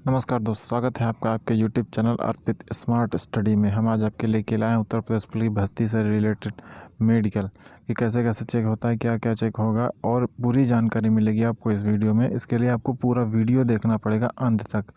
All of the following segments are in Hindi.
नमस्कार दोस्तों, स्वागत है आपका आपके YouTube चैनल अर्पित स्मार्ट स्टडी में। हम आज आपके लेके लाए हैं उत्तर प्रदेश पुलिस भर्ती से रिलेटेड मेडिकल कि कैसे कैसे चेक होता है, क्या क्या चेक होगा, और पूरी जानकारी मिलेगी आपको इस वीडियो में। इसके लिए आपको पूरा वीडियो देखना पड़ेगा अंत तक।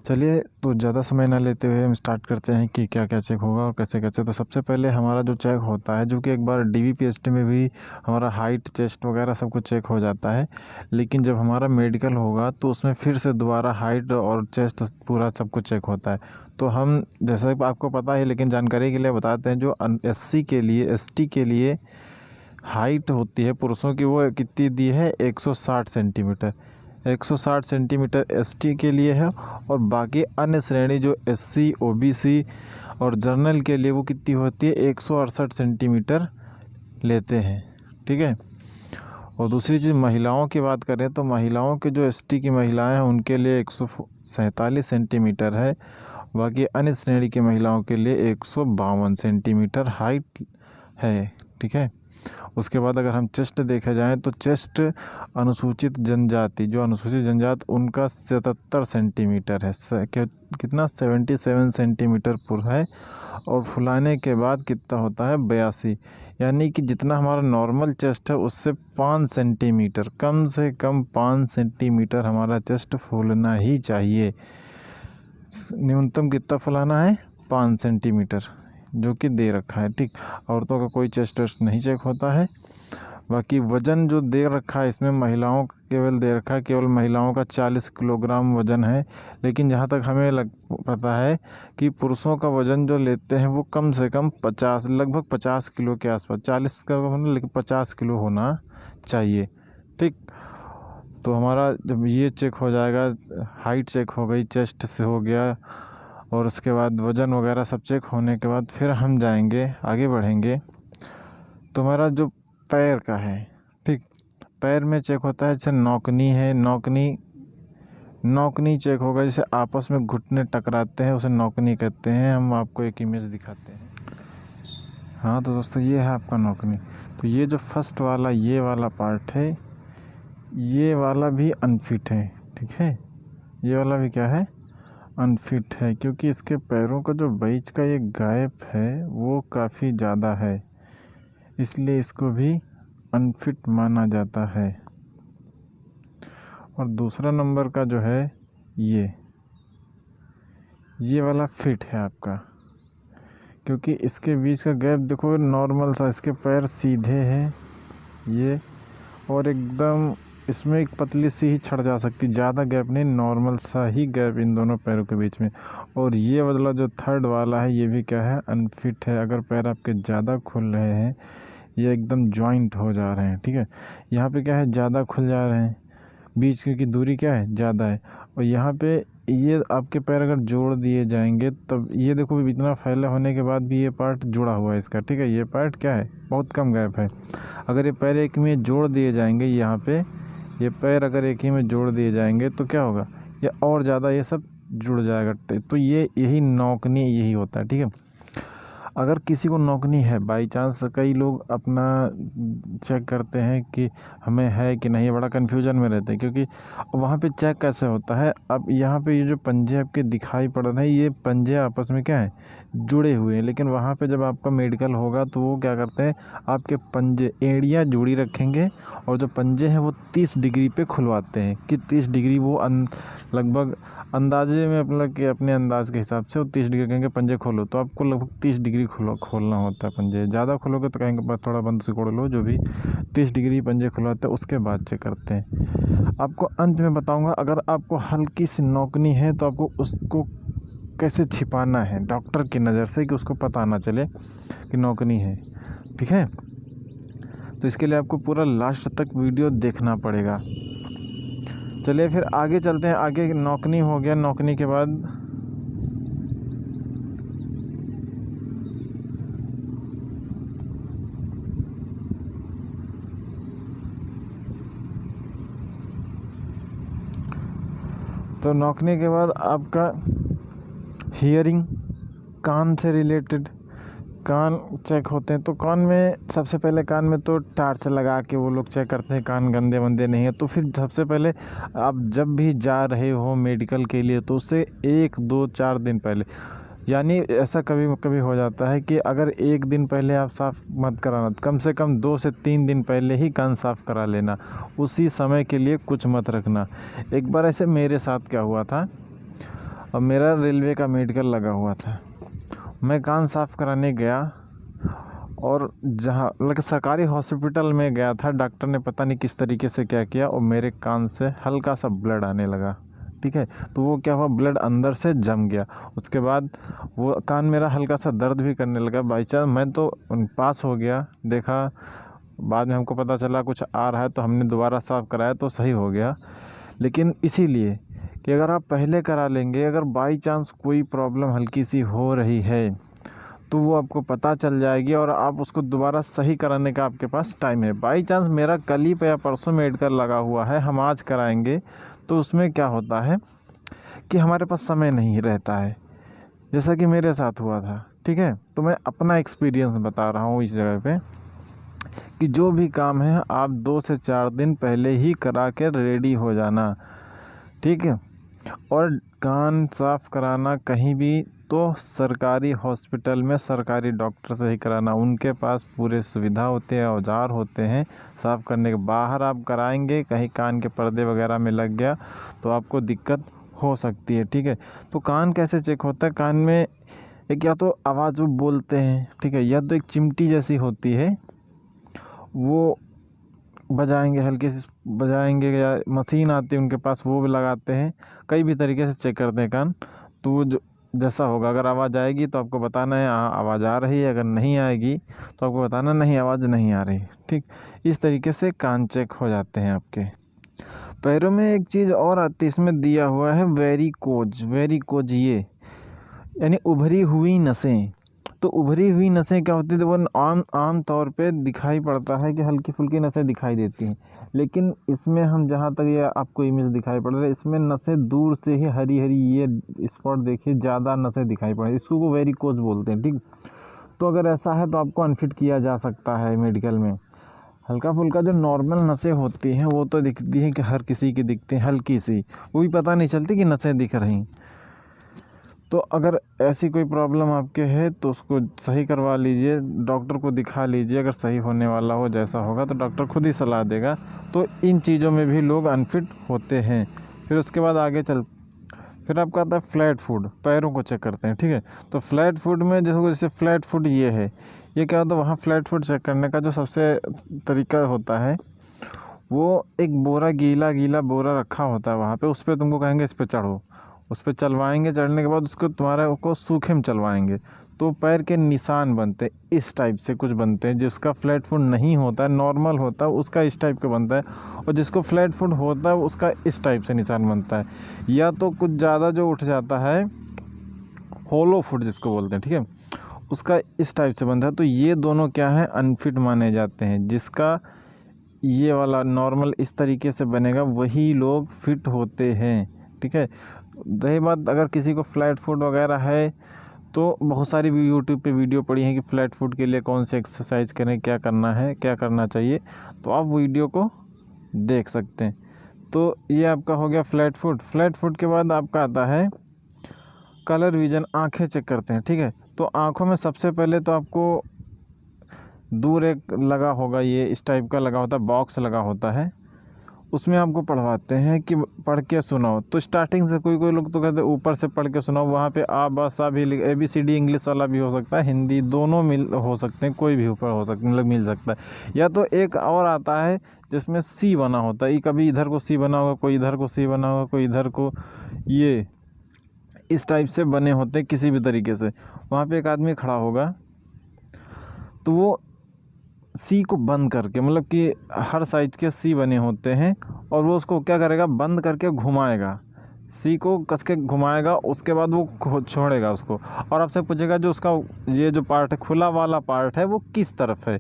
चलिए, तो ज़्यादा समय ना लेते हुए हम स्टार्ट करते हैं कि क्या क्या चेक होगा और कैसे कैसे। तो सबसे पहले हमारा जो चेक होता है, जो कि एक बार DVPST में भी हमारा हाइट, चेस्ट वगैरह सब कुछ चेक हो जाता है, लेकिन जब हमारा मेडिकल होगा तो उसमें फिर से दोबारा हाइट और चेस्ट पूरा सब कुछ चेक होता है। तो हम, जैसा कि आपको पता है लेकिन जानकारी के लिए बताते हैं, जो SC के लिए, ST के लिए हाइट होती है पुरुषों की, वो कितनी दी है, 160 सेंटीमीटर। 160 सेंटीमीटर ST के लिए है, और बाकी अन्य श्रेणी जो SC, OBC और जनरल के लिए वो कितनी होती है, 168 सेंटीमीटर लेते हैं। ठीक है। और दूसरी चीज़, महिलाओं की बात करें तो महिलाओं के जो ST की महिलाएं हैं उनके लिए 147 सेंटीमीटर है। बाकी अन्य श्रेणी की महिलाओं के लिए 152 सेंटीमीटर हाइट है। ठीक है। उसके बाद अगर हम चेस्ट देखे जाएं तो चेस्ट अनुसूचित जनजाति, जो अनुसूचित जनजाति, उनका 77 सेंटीमीटर है। कितना, 77 सेंटीमीटर पुर है। और फुलाने के बाद कितना होता है, 82। यानी कि जितना हमारा नॉर्मल चेस्ट है उससे 5 सेंटीमीटर, कम से कम 5 सेंटीमीटर हमारा चेस्ट फूलना ही चाहिए। न्यूनतम कितना फुलाना है, 5 सेंटीमीटर, जो कि दे रखा है। ठीक। औरतों का कोई चेस्ट वेस्ट नहीं चेक होता है। बाकी वज़न जो दे रखा है इसमें महिलाओं का केवल दे रखा है, केवल महिलाओं का 40 किलोग्राम वज़न है। लेकिन जहाँ तक हमें पता है कि पुरुषों का वज़न जो लेते हैं वो कम से कम 50, लगभग 50 किलो के आसपास, 40 का होना, लेकिन 50 किलो होना चाहिए। ठीक। तो हमारा जब ये चेक हो जाएगा, हाइट चेक हो गई, चेस्ट से हो गया, और उसके बाद वज़न वगैरह सब चेक होने के बाद फिर हम जाएंगे, आगे बढ़ेंगे। तो हमारा जो पैर का है, ठीक, पैर में चेक होता है, जैसे नौकनी है, नौकनी चेक होगा। जैसे आपस में घुटने टकराते हैं उसे नौकनी कहते हैं। हम आपको एक इमेज दिखाते हैं। हाँ तो दोस्तों, ये है आपका नौकनी। तो ये जो फर्स्ट वाला, ये वाला पार्ट है, ये वाला भी अनफिट है। ठीक है। ये वाला भी क्या है, अनफिट है, क्योंकि इसके पैरों का जो बीच का ये गैप है वो काफ़ी ज़्यादा है, इसलिए इसको भी अनफिट माना जाता है। और दूसरा नंबर का जो है, ये वाला फिट है आपका, क्योंकि इसके बीच का गैप देखो नॉर्मल सा, इसके पैर सीधे हैं ये, और एकदम इसमें एक पतली सी ही छड़ जा सकती, ज़्यादा गैप नहीं, नॉर्मल सा ही गैप इन दोनों पैरों के बीच में। और ये वाला जो थर्ड वाला है, ये भी क्या है, अनफिट है। अगर पैर आपके ज़्यादा खुल रहे हैं, ये एकदम जॉइंट हो जा रहे हैं, ठीक है, यहाँ पे क्या है, ज़्यादा खुल जा रहे हैं, बीच की दूरी क्या है, ज़्यादा है। और यहाँ पे ये आपके पैर अगर जोड़ दिए जाएंगे तब ये देखो, इतना फैला होने के बाद भी ये पार्ट जुड़ा हुआ है इसका, ठीक है, ये पार्ट क्या है, बहुत कम गैप है। अगर ये पैर एक में जोड़ दिए जाएंगे, यहाँ पे ये पैर अगर एक ही में जोड़ दिए जाएंगे तो क्या होगा, ये और ज़्यादा ये सब जुड़ जाएगा। तो ये यही नौकनी यही होता है। ठीक है। अगर किसी को नौकनी है, बाई चांस, कई लोग अपना चेक करते हैं कि हमें है कि नहीं, बड़ा कन्फ्यूजन में रहते हैं, क्योंकि वहाँ पे चेक कैसे होता है। अब यहाँ पे ये जो पंजे आपके दिखाई पड़ रहे हैं, ये पंजे आपस में क्या है, जुड़े हुए हैं। लेकिन वहाँ पे जब आपका मेडिकल होगा तो वो क्या करते हैं, आपके पंजे, एड़ियाँ जुड़ी रखेंगे, और जो पंजे हैं वो 30 डिग्री पे खुलवाते हैं, कि 30 डिग्री वो लगभग अंदाजे में, मतलब कि अपने अंदाज के हिसाब से वो 30 डिग्री कहेंगे पंजे खोलो, तो आपको लगभग 30 डिग्री खोलना होता है पंजे। ज़्यादा खोलोगे तो कहेंगे बस थोड़ा बंद सिकोड़ लो, जो भी 30 डिग्री पंजे खुलवाते हैं उसके बाद चेक करते हैं। आपको अंत में बताऊंगा, अगर आपको हल्की सी नौकनी है तो आपको उसको कैसे छिपाना है डॉक्टर की नज़र से, कि उसको पता ना चले कि नौकनी है। ठीक है। तो इसके लिए आपको पूरा लास्ट तक वीडियो देखना पड़ेगा। चलिए फिर आगे चलते हैं। आगे नौकनी हो गया, नौकनी के बाद तो नौकनी के बाद आपका हियरिंग, कान से रिलेटेड, कान चेक होते हैं तो कान में सबसे पहले कान में तो टार्च लगा के वो लोग चेक करते हैं कान गंदे वंदे नहीं है। तो फिर सबसे पहले आप जब भी जा रहे हो मेडिकल के लिए तो उससे 1, 2, 4 दिन पहले, यानी ऐसा कभी कभी हो जाता है कि अगर 1 दिन पहले आप साफ़ मत कराना, कम से कम 2 से 3 दिन पहले ही कान साफ़ करा लेना, उसी समय के लिए कुछ मत रखना। एक बार ऐसे मेरे साथ क्या हुआ था, अब मेरा रेलवे का मेडिकल लगा हुआ था, मैं कान साफ़ कराने गया और जहाँ मतलब सरकारी हॉस्पिटल में गया था, डॉक्टर ने पता नहीं किस तरीके से क्या किया और मेरे कान से हल्का सा ब्लड आने लगा। ठीक है, तो वो क्या हुआ, ब्लड अंदर से जम गया। उसके बाद वो कान मेरा हल्का सा दर्द भी करने लगा। बाई चांस मैं तो पास हो गया, देखा बाद में हमको पता चला कुछ आ रहा है तो हमने दोबारा साफ़ कराया तो सही हो गया। लेकिन इसीलिए कि अगर आप पहले करा लेंगे, अगर बाई चांस कोई प्रॉब्लम हल्की सी हो रही है तो वो आपको पता चल जाएगी और आप उसको दोबारा सही कराने का आपके पास टाइम है। बाई चांस मेरा कल ही पे या परसों मेडिकल लगा हुआ है, हम आज कराएंगे तो उसमें क्या होता है कि हमारे पास समय नहीं रहता है, जैसा कि मेरे साथ हुआ था। ठीक है, तो मैं अपना एक्सपीरियंस बता रहा हूँ इस जगह पे कि जो भी काम है आप 2 से 4 दिन पहले ही करा के रेडी हो जाना। ठीक है, और कान साफ़ कराना कहीं भी तो सरकारी हॉस्पिटल में सरकारी डॉक्टर से ही कराना, उनके पास पूरे सुविधा होते हैं, औजार होते हैं साफ़ करने के। बाहर आप कराएंगे कहीं कान के पर्दे वगैरह में लग गया तो आपको दिक्कत हो सकती है। ठीक है, तो कान कैसे चेक होता है, कान में एक या तो आवाज़ वो बोलते हैं, ठीक है, या तो एक चिमटी जैसी होती है वो बजाएंगे, हल्के से बजाएंगे, या मशीन आती है उनके पास वो भी लगाते हैं। कई भी तरीके से चेक करते हैं कान। तो वो जो जैसा होगा, अगर आवाज़ आएगी तो आपको बताना है हाँ आवाज़ आ रही है, अगर नहीं आएगी तो आपको बताना नहीं आवाज़ नहीं आ रही। ठीक, इस तरीके से कान चेक हो जाते हैं आपके। पैरों में एक चीज़ और आती है, इसमें दिया हुआ है वेरिकोज। वेरिकोज ये यानी उभरी हुई नसें। तो उभरी हुई नसें क्या होती है, तो वो आम तौर पे दिखाई पड़ता है कि हल्की फुल्की नसें दिखाई देती हैं, लेकिन इसमें हम जहाँ तक ये आपको इमेज दिखाई पड़ रहा है, इसमें नसें दूर से ही हरी हरी ये स्पॉट देखिए ज़्यादा नसें दिखाई पड़ रही, इसको वो वेरिकोज बोलते हैं। ठीक, तो अगर ऐसा है तो आपको अनफिट किया जा सकता है मेडिकल में। हल्का फुल्का जो नॉर्मल नसें होती हैं वो तो दिखती हैं कि हर किसी की दिखती हैं, हल्की सी, वो भी पता नहीं चलती कि नसें दिख रही। तो अगर ऐसी कोई प्रॉब्लम आपके है तो उसको सही करवा लीजिए, डॉक्टर को दिखा लीजिए, अगर सही होने वाला हो जैसा होगा तो डॉक्टर खुद ही सलाह देगा। तो इन चीज़ों में भी लोग अनफिट होते हैं। फिर उसके बाद आगे फिर आपका आता है फ्लैट फुट, पैरों को चेक करते हैं। ठीक है, तो फ्लैट फुट में जैसे फ्लैट फुट ये है, ये क्या होता है, वहाँ फ्लैट फुट चेक करने का जो सबसे तरीका होता है, वो एक बोरा गीला बोरा रखा होता है वहाँ पे, उस पर तुमको कहेंगे इस पर चढ़ो, उस पर चलवाएंगे, चढ़ने के बाद उसको तुम्हारे को सूखे में चलवाएंगे तो पैर के निशान बनते हैं, इस टाइप से कुछ बनते हैं। जिसका फ्लैट फुट नहीं होता है, नॉर्मल होता है, उसका इस टाइप का बनता है, और जिसको फ्लैट फुट होता है उसका इस टाइप से निशान बनता है। या तो कुछ ज़्यादा जो उठ जाता है, होलो फुट जिसको बोलते हैं, ठीक है, उसका इस टाइप से बनता है। तो ये दोनों क्या है, अनफिट माने जाते हैं। जिसका ये वाला नॉर्मल इस तरीके से बनेगा वही लोग फिट होते हैं। ठीक है, रही बात अगर किसी को फ्लैट फुट वगैरह है तो बहुत सारी भी यूट्यूब पे वीडियो पड़ी हैं कि फ्लैट फुट के लिए कौन से एक्सरसाइज करें, क्या करना है, क्या करना चाहिए, तो आप वीडियो को देख सकते हैं। तो ये आपका हो गया फ्लैट फुट। फ्लैट फुट के बाद आपका आता है कलर विजन, आंखें चेक करते हैं। ठीक है, तो आंखों में सबसे पहले तो आपको दूर एक लगा होगा, ये इस टाइप का लगा होता है, बॉक्स लगा होता है, उसमें आपको पढ़वाते हैं कि पढ़ के सुनाओ। तो स्टार्टिंग से कोई लोग तो कहते हैं ऊपर से पढ़ के सुनाओ, वहाँ पे आ बा सा भी ABCD इंग्लिश वाला भी हो सकता है, हिंदी दोनों हो सकते हैं, कोई भी ऊपर हो सकता मतलब मिल सकता है। या तो एक और आता है जिसमें C बना होता है, कभी इधर को C बना होगा, कोई इधर को C बना होगा, कोई इधर को, ये इस टाइप से बने होते हैं किसी भी तरीके से। वहाँ पे एक आदमी खड़ा होगा तो वो सी को बंद करके, मतलब कि हर साइज के सी बने होते हैं, और वो उसको क्या करेगा, बंद करके घुमाएगा, सी को कस के घुमाएगा, उसके बाद वो छोड़ेगा उसको, और आपसे पूछेगा जो उसका ये जो पार्ट है, खुला वाला पार्ट है, वो किस तरफ है,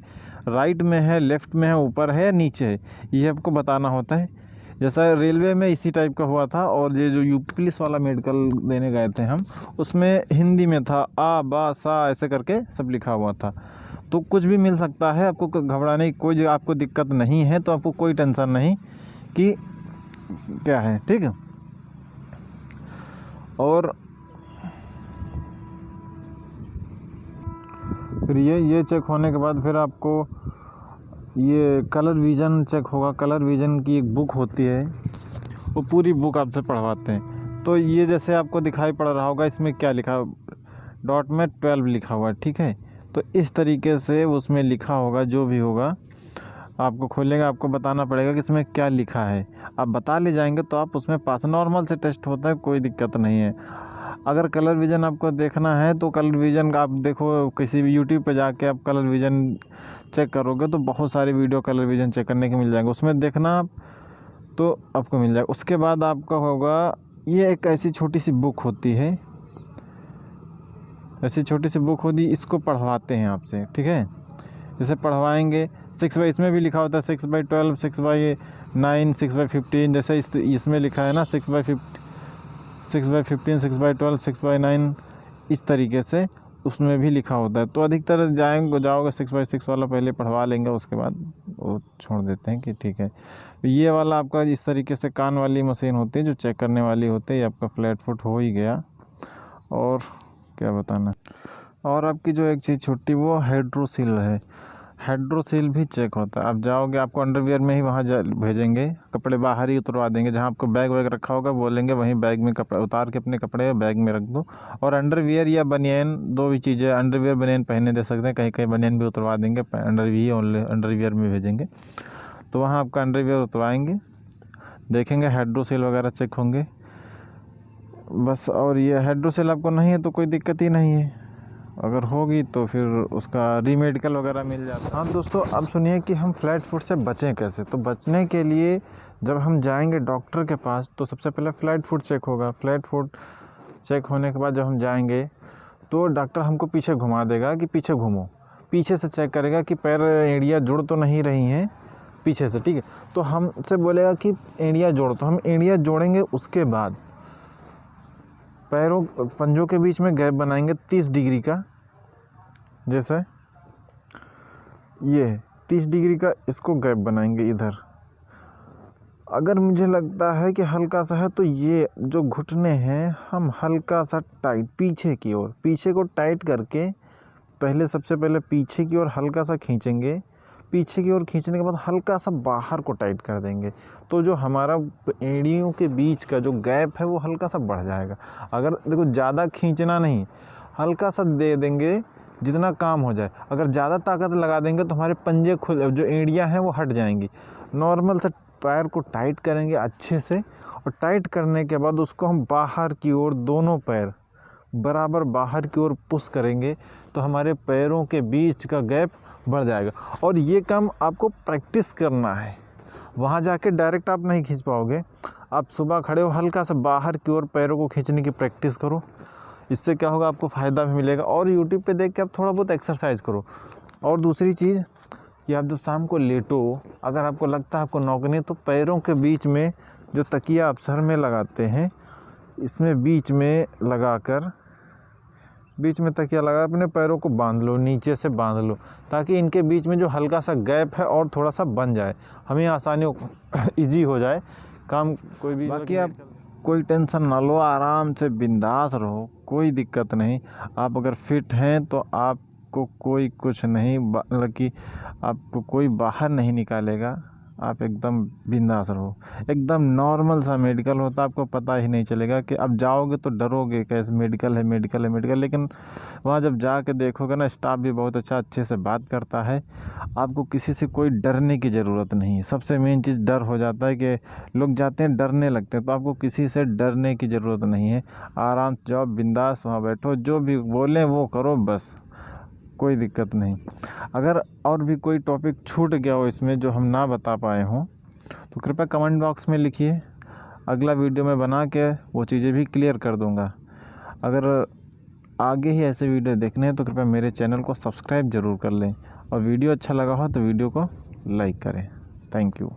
राइट में है, लेफ्ट में है, ऊपर है या नीचे है, ये आपको बताना होता है। जैसा रेलवे में इसी टाइप का हुआ था, और ये जो यूपी पुलिस वाला मेडिकल देने गए थे हम, उसमें हिंदी में था आ बा सा ऐसे करके सब लिखा हुआ था। तो कुछ भी मिल सकता है, आपको घबराने की कोई आपको दिक्कत नहीं है, तो आपको कोई टेंशन नहीं कि क्या है, ठीक है। और फिर ये चेक होने के बाद फिर आपको ये कलर विज़न चेक होगा। कलर विज़न की एक बुक होती है, वो पूरी बुक आपसे पढ़वाते हैं। तो ये जैसे आपको दिखाई पड़ रहा होगा, इसमें क्या लिखा, डॉट में 12 लिखा हुआ है, ठीक है। तो इस तरीके से उसमें लिखा होगा, जो भी होगा आपको खोलेगा, आपको बताना पड़ेगा कि इसमें क्या लिखा है। आप बता ले जाएंगे तो आप उसमें पास, नॉर्मल से टेस्ट होता है, कोई दिक्कत नहीं है। अगर कलर विज़न आपको देखना है तो कलर विज़न आप देखो, किसी भी यूट्यूब पे जाके आप कलर विज़न चेक करोगे तो बहुत सारे वीडियो कलर विज़न चेक करने के मिल जाएंगे, उसमें देखना आप तो आपको मिल जाएगा। उसके बाद आपका होगा, ये एक ऐसी छोटी सी बुक होती है, ऐसी छोटी सी बुक होती, इसको पढ़वाते हैं आपसे, ठीक है। जैसे पढ़वाएंगे 6/, इसमें भी लिखा होता है 6/12, 6/9, 6/15, जैसे इसमें लिखा है ना 6/15, 6/12, 6/9, इस तरीके से उसमें भी लिखा होता है। तो अधिकतर जाओगे 6/6 वाला पहले पढ़वा लेंगे, उसके बाद वो छोड़ देते हैं कि ठीक है। ये वाला आपका इस तरीके से कान वाली मशीन होती है जो चेक करने वाली होती है। ये आपका फ्लैट फुट हो ही गया। और क्या बताना, और आपकी जो एक चीज़ छुट्टी, वो हाइड्रोसील है। हाइड्रोसील भी चेक होता है। आप जाओगे, आपको अंडरवियर में ही वहाँ भेजेंगे, कपड़े बाहर ही उतरवा देंगे, जहाँ आपको बैग वैग रखा होगा बोलेंगे वहीं बैग में कपड़े उतार के अपने कपड़े बैग में रख दो। और अंडरवियर या बनियान, दो भी चीज़ें, अंडरवियर बनियान पहनने दे सकते हैं, कहीं कहीं बनियान भी उतरवा देंगे, अंडरवियर में भेजेंगे। तो वहाँ आपका अंडरवियर उतरवाएँगे, देखेंगे हाइड्रोसील वगैरह चेक होंगे बस। और ये हाइड्रोसील आपको नहीं है तो कोई दिक्कत ही नहीं है, अगर होगी तो फिर उसका रीमेडिकल वगैरह मिल जाता है। हाँ दोस्तों, अब सुनिए कि हम फ्लैट फुट से बचें कैसे। तो बचने के लिए जब हम जाएंगे डॉक्टर के पास तो सबसे पहले फ्लैट फुट चेक होगा। फ्लैट फुट चेक होने के बाद जब हम जाएंगे तो डॉक्टर हमको पीछे घुमा देगा कि पीछे घूमो, पीछे से चेक करेगा कि पैर एड़ियाँ जुड़ तो नहीं रही हैं पीछे से, ठीक है। तो हमसे बोलेगा कि एड़ियाँ जोड़, तो हम एड़ियाँ जोड़ेंगे, उसके बाद पैरों पंजों के बीच में गैप बनाएंगे 30 डिग्री का, जैसे ये 30 डिग्री का इसको गैप बनाएंगे इधर। अगर मुझे लगता है कि हल्का सा है तो ये जो घुटने हैं हम हल्का सा टाइट पीछे की ओर, पीछे को टाइट करके पहले, सबसे पहले पीछे की ओर हल्का सा खींचेंगे। पीछे की ओर खींचने के बाद हल्का सा बाहर को टाइट कर देंगे, तो जो हमारा एड़ियों के बीच का जो गैप है वो हल्का सा बढ़ जाएगा। अगर देखो ज़्यादा खींचना नहीं, हल्का सा दे देंगे जितना काम हो जाए। अगर ज़्यादा ताकत लगा देंगे तो हमारे पंजे खुल, जो एड़ियाँ हैं वो हट जाएंगी। नॉर्मल से पैर को टाइट करेंगे अच्छे से, और टाइट करने के बाद उसको हम बाहर की ओर, दोनों पैर बराबर बाहर की ओर पुश करेंगे, तो हमारे पैरों के बीच का गैप बढ़ जाएगा। और ये काम आपको प्रैक्टिस करना है, वहाँ जाके डायरेक्ट आप नहीं खींच पाओगे। आप सुबह खड़े हो, हल्का सा बाहर की ओर पैरों को खींचने की प्रैक्टिस करो, इससे क्या होगा, आपको फ़ायदा भी मिलेगा। और यूट्यूब पे देख के आप थोड़ा बहुत एक्सरसाइज करो। और दूसरी चीज़ कि आप जब शाम को लेटो, अगर आपको लगता है आपको नौकनी, तो पैरों के बीच में जो तकिया आप सर में लगाते हैं, इसमें बीच में लगाकर, बीच में तकिया लगा अपने पैरों को बांध लो, नीचे से बांध लो, ताकि इनके बीच में जो हल्का सा गैप है और थोड़ा सा बन जाए, हमें आसानी ईजी हो जाए काम कोई भी। बाकी आप कोई टेंशन ना लो, आराम से बिंदास रहो, कोई दिक्कत नहीं। आप अगर फिट हैं तो आपको कोई कुछ नहीं, मतलब कि आपको कोई बाहर नहीं निकालेगा। आप एकदम बिंदास रहो, एकदम नॉर्मल सा मेडिकल होता है, आपको पता ही नहीं चलेगा कि अब जाओगे तो डरोगे कैसे मेडिकल है मेडिकल है मेडिकल, लेकिन वहाँ जब जाके देखोगे ना, स्टाफ भी बहुत अच्छा अच्छे से बात करता है, आपको किसी से कोई डरने की ज़रूरत नहीं है। सबसे मेन चीज़ डर हो जाता है कि लोग जाते हैं डरने लगते हैं, तो आपको किसी से डरने की ज़रूरत नहीं है। आराम से जाओ, बिंदास वहाँ बैठो, जो भी बोलें वो करो, बस कोई दिक्कत नहीं। अगर और भी कोई टॉपिक छूट गया हो इसमें जो हम ना बता पाए हों तो कृपया कमेंट बॉक्स में लिखिए, अगला वीडियो में बना के वो चीज़ें भी क्लियर कर दूंगा। अगर आगे ही ऐसे वीडियो देखने हैं तो कृपया मेरे चैनल को सब्सक्राइब ज़रूर कर लें, और वीडियो अच्छा लगा हो तो वीडियो को लाइक करें। Thank you.